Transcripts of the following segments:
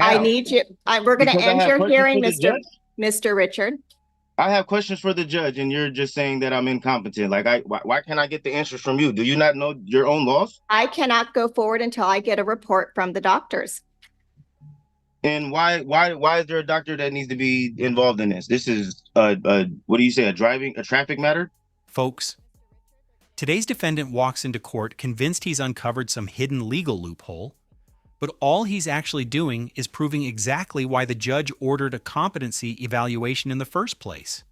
I How? need you. We're going to Because I end have your questions hearing, for the Mr. judge. Mr. Richard. I have questions for the judge, and you're just saying that I'm incompetent. Like, why can't I get the answers from you? Do you not know your own laws? I cannot go forward until I get a report from the doctors. And why is there a doctor that needs to be involved in this? This is what do you say, a traffic matter? Folks, today's defendant walks into court convinced he's uncovered some hidden legal loophole, but all he's actually doing is proving exactly why the judge ordered a competency evaluation in the first place.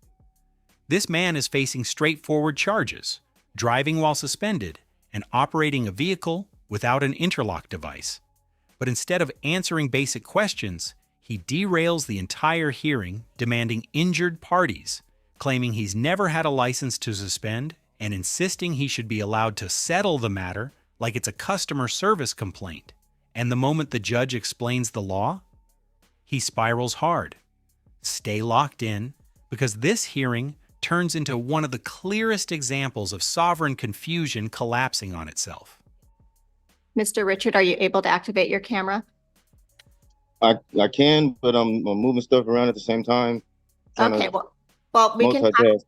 This man is facing straightforward charges: driving while suspended and operating a vehicle without an interlock device. But instead of answering basic questions, he derails the entire hearing, demanding injured parties, claiming he's never had a license to suspend, and insisting he should be allowed to settle the matter like it's a customer service complaint. And the moment the judge explains the law, he spirals hard. Stay locked in, because this hearing turns into one of the clearest examples of sovereign confusion collapsing on itself. Mr. Richard, are you able to activate your camera? I can, but I'm moving stuff around at the same time. Okay, well, we can multitask.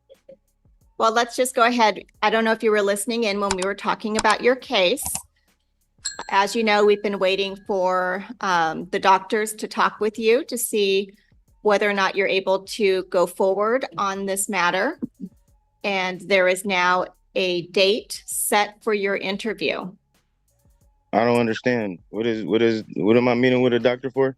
well, let's just go ahead. I don't know if you were listening in when we were talking about your case. As you know, we've been waiting for the doctors to talk with you to see whether or not you're able to go forward on this matter. And there is now a date set for your interview. I don't understand. What am I meeting with a doctor for?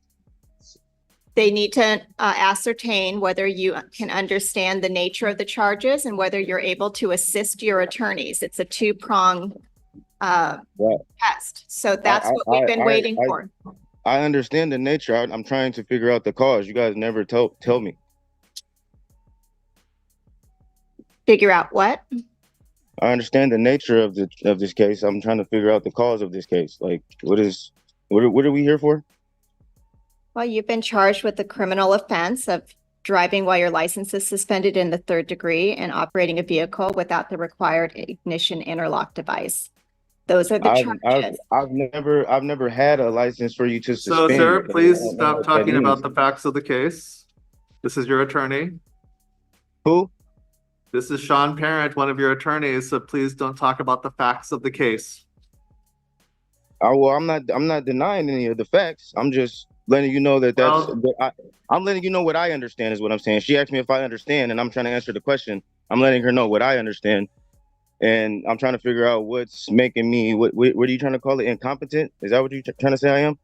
They need to ascertain whether you can understand the nature of the charges and whether you're able to assist your attorneys. It's a two-prong test. So that's what we've been waiting for. I understand the nature. I'm trying to figure out the cause. You guys never tell me. Figure out what? I understand the nature of this case. I'm trying to figure out the cause of this case. Like, what are we here for? Well, you've been charged with the criminal offense of driving while your license is suspended in the third degree and operating a vehicle without the required ignition interlock device. Those are the charges. I've never had a license for you to suspend. So, sir, please stop talking about the facts of the case. This is your attorney. Who? This is Sean Parent, one of your attorneys, so please don't talk about the facts of the case. Well, I'm not denying any of the facts. I'm just letting you know I'm letting you know what I understand is what I'm saying. She asked me if I understand, and I'm trying to answer the question. I'm letting her know what I understand, and I'm trying to figure out what's making me, what are you trying to call it, incompetent? Is that what you're trying to say I am?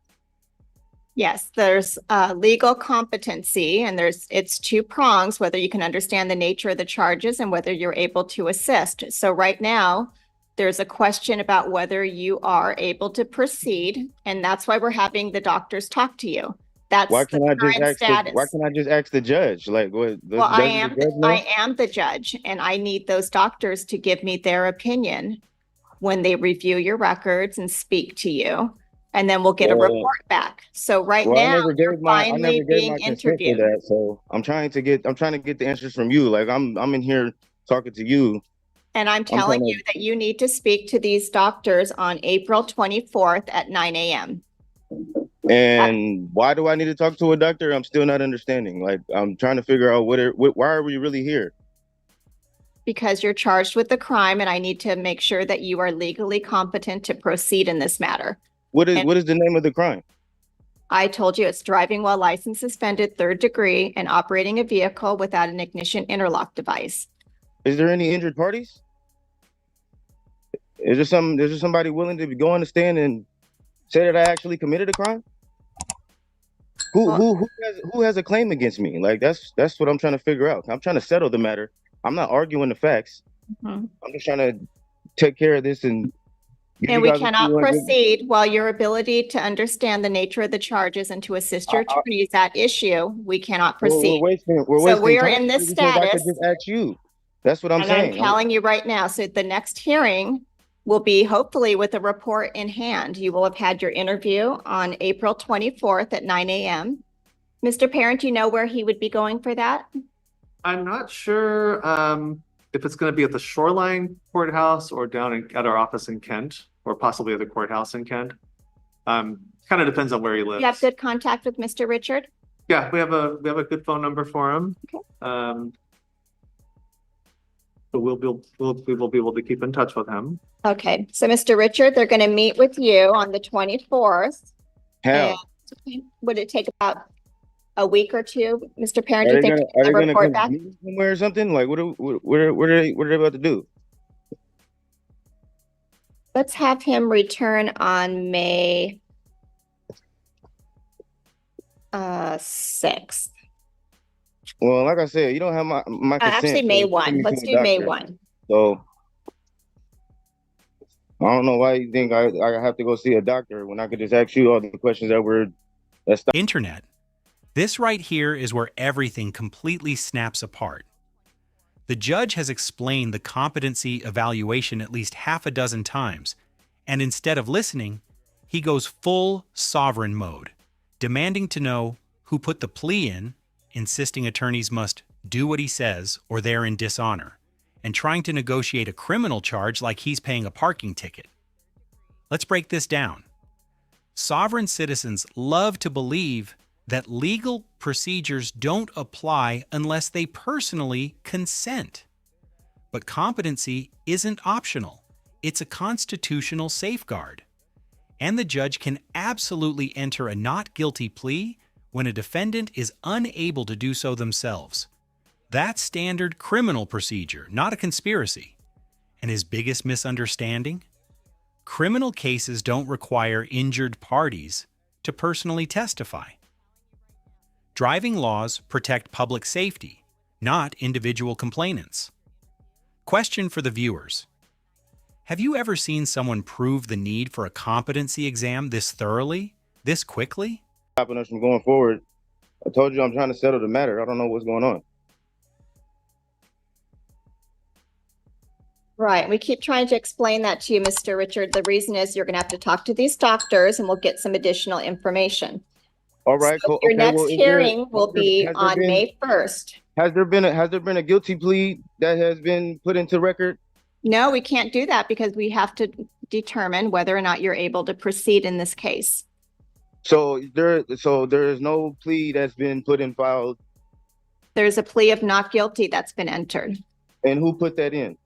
Yes, there's legal competency, and it's two prongs, whether you can understand the nature of the charges and whether you're able to assist. So right now, there's a question about whether you are able to proceed, and that's why we're having the doctors talk to you. That's why can't the current status. Why can't I just ask the judge? Like, what? Well, I am the judge, and I need those doctors to give me their opinion when they review your records and speak to you. And then we'll get a report back. So now you're finally being interviewed. So I'm trying to get the answers from you. Like I'm in here talking to you. And I'm telling you that you need to speak to these doctors on April 24th at 9 a.m. And why do I need to talk to a doctor? I'm still not understanding. Like, I'm trying to figure out why are we really here? Because you're charged with the crime, and I need to make sure that you are legally competent to proceed in this matter. What is the name of the crime? I told you it's driving while license suspended, third degree, and operating a vehicle without an ignition interlock device. Is there any injured parties? Is there somebody willing to go on the stand and say that I actually committed a crime? Who has a claim against me? Like, that's what I'm trying to figure out. I'm trying to settle the matter. I'm not arguing the facts. I'm just trying to take care of this, and we cannot proceed while your ability to understand the nature of the charges and to assist your attorney is at issue. We cannot proceed. We're in this status. I could just ask you. That's what I'm saying. I'm telling you right now. So the next hearing will be hopefully with a report in hand. You will have had your interview on April 24th at 9 a.m. Mr. Parent, you know where he would be going for that? I'm not sure if it's going to be at the Shoreline Courthouse or down at our office in Kent, or possibly at the courthouse in Kent. Kind of depends on where he lives. You have good contact with Mr. Richard? Yeah, we have a good phone number for him. Okay. So we will be able to keep in touch with him. Okay, so Mr. Richard, they're going to meet with you on the 24th. How? And would it take about a week or two, Mr. Parent? Are Do you they think gonna, you are they can gonna report come back? meet us somewhere or something? Like, what are they about to do? Let's have him return on May 6th. Well, like I said, you don't have my consent. Actually, May to 1. send me Let's to do a May doctor. 1. So I don't know why you think I have to go see a doctor when I could just ask you all the questions that's Internet. This right here is where everything completely snaps apart. The judge has explained the competency evaluation at least half a dozen times, and instead of listening, he goes full sovereign mode, demanding to know who put the plea in, insisting attorneys must do what he says or they're in dishonor, and trying to negotiate a criminal charge like he's paying a parking ticket. Let's break this down. Sovereign citizens love to believe that legal procedures don't apply unless they personally consent. But competency isn't optional. It's a constitutional safeguard. And the judge can absolutely enter a not guilty plea when a defendant is unable to do so themselves. That's standard criminal procedure, not a conspiracy. And his biggest misunderstanding? Criminal cases don't require injured parties to personally testify. Driving laws protect public safety, not individual complainants. Question for the viewers. Have you ever seen someone prove the need for a competency exam this thoroughly, this quickly? stopping us from going forward. I told you I'm trying to settle the matter. I don't know what's going on. Right. We keep trying to explain that to you, Mr. Richard. The reason is you're going to have to talk to these doctors and we'll get some additional information. All right, So cool. your Okay, next well, hearing will be has there on been- May 1st. Has there been a guilty plea that has been put into record? No, we can't do that because we have to determine whether or not you're able to proceed in this case. So there is no plea that's been put in filed. There's a plea of not guilty that's been entered. And who put that in?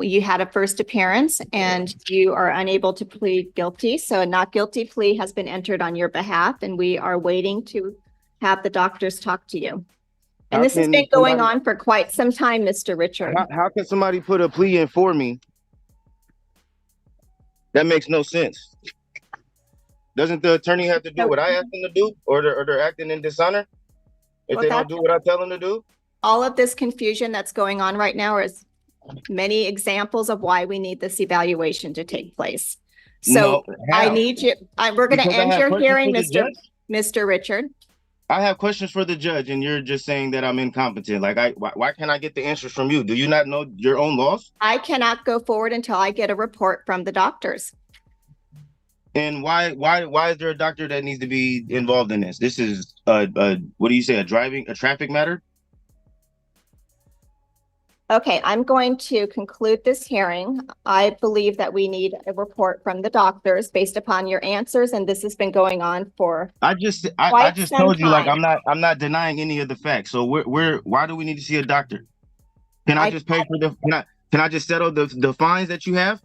You had a first appearance and you are unable to plead guilty. So a not guilty plea has been entered on your behalf and we are waiting to have the doctors talk to you. And How this has can been going somebody- on for quite some time, Mr. Richard. How can somebody put a plea in for me? That makes no sense. Doesn't the attorney have to do what I ask them to do, or they're acting in dishonor if Well, they don't do what I tell them to do? All of this confusion that's going on right now is many examples of why we need this evaluation to take place. So No, I how? need you, we're going to Because I end have your questions hearing, for the judge? Mr. Richard. I have questions for the judge, and you're just saying that I'm incompetent. Like, why can't I get the answers from you? Do you not know your own laws? I cannot go forward until I get a report from the doctors. And why is there a doctor that needs to be involved in this? This is what do you say, a traffic matter? Okay, I'm going to conclude this hearing. I believe that we need a report from the doctors based upon your answers, and this has been going on for I just quite some told you, like, time. I'm not denying any of the facts. So why do we need to see a doctor? Can I just pay for can I just settle the fines that you have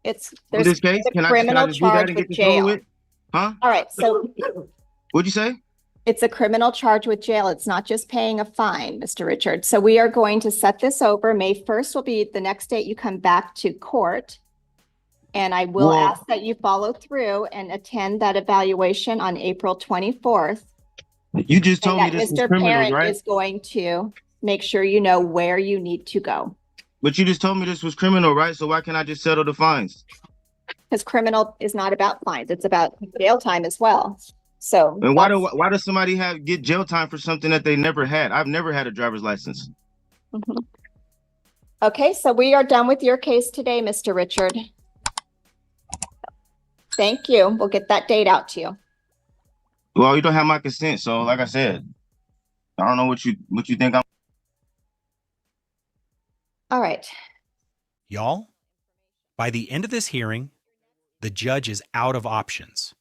in there's this case? a Can I criminal just do that charge and with get this over jail. with? Huh? All right, so What'd you say? it's a criminal charge with jail. It's not just paying a fine, Mr. Richard. So we are going to set this over. May 1st will be the next date you come back to court. And I will Well- ask that you follow through and attend that evaluation on April 24th. You just And told me that this was Mr. criminals, Parent right? is going to make sure you know where you need to go. But you just told me this was criminal, right? So why can't I just settle the fines? Because criminal is not about fines. It's about jail time as well. So. And why that's- does somebody get jail time for something that they never had? I've never had a driver's license. Mhm. Okay, so we are done with your case today, Mr. Richard. Thank you. We'll get that date out to you. Well, you don't have my consent, so like I said, I don't know what you think I'm. All right. Y'all, by the end of this hearing, the judge is out of options.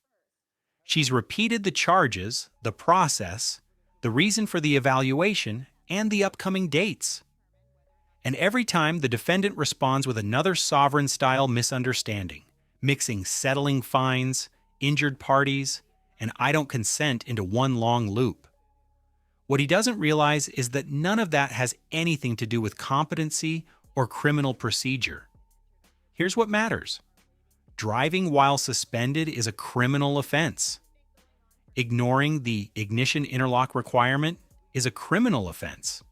She's repeated the charges, the process, the reason for the evaluation, and the upcoming dates. And every time the defendant responds with another sovereign-style misunderstanding, mixing settling fines, injured parties, and I don't consent into one long loop. What he doesn't realize is that none of that has anything to do with competency or criminal procedure. Here's what matters. Driving while suspended is a criminal offense. Ignoring the ignition interlock requirement is a criminal offense.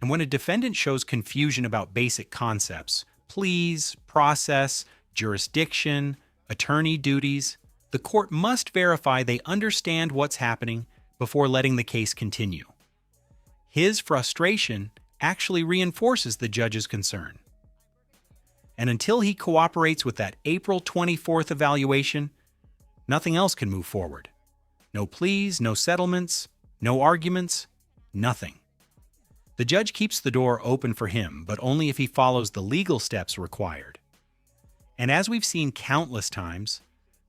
And when a defendant shows confusion about basic concepts, pleas, process, jurisdiction, attorney duties, the court must verify they understand what's happening before letting the case continue. His frustration actually reinforces the judge's concern. And until he cooperates with that April 24th evaluation, nothing else can move forward. No pleas, no settlements, no arguments, nothing. The judge keeps the door open for him, but only if he follows the legal steps required. And as we've seen countless times,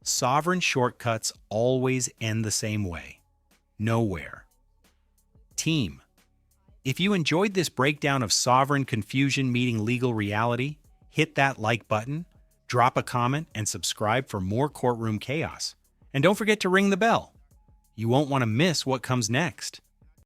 sovereign shortcuts always end the same way. Nowhere. Team, if you enjoyed this breakdown of sovereign confusion meeting legal reality, hit that like button, drop a comment, and subscribe for more courtroom chaos. And don't forget to ring the bell. You won't want to miss what comes next.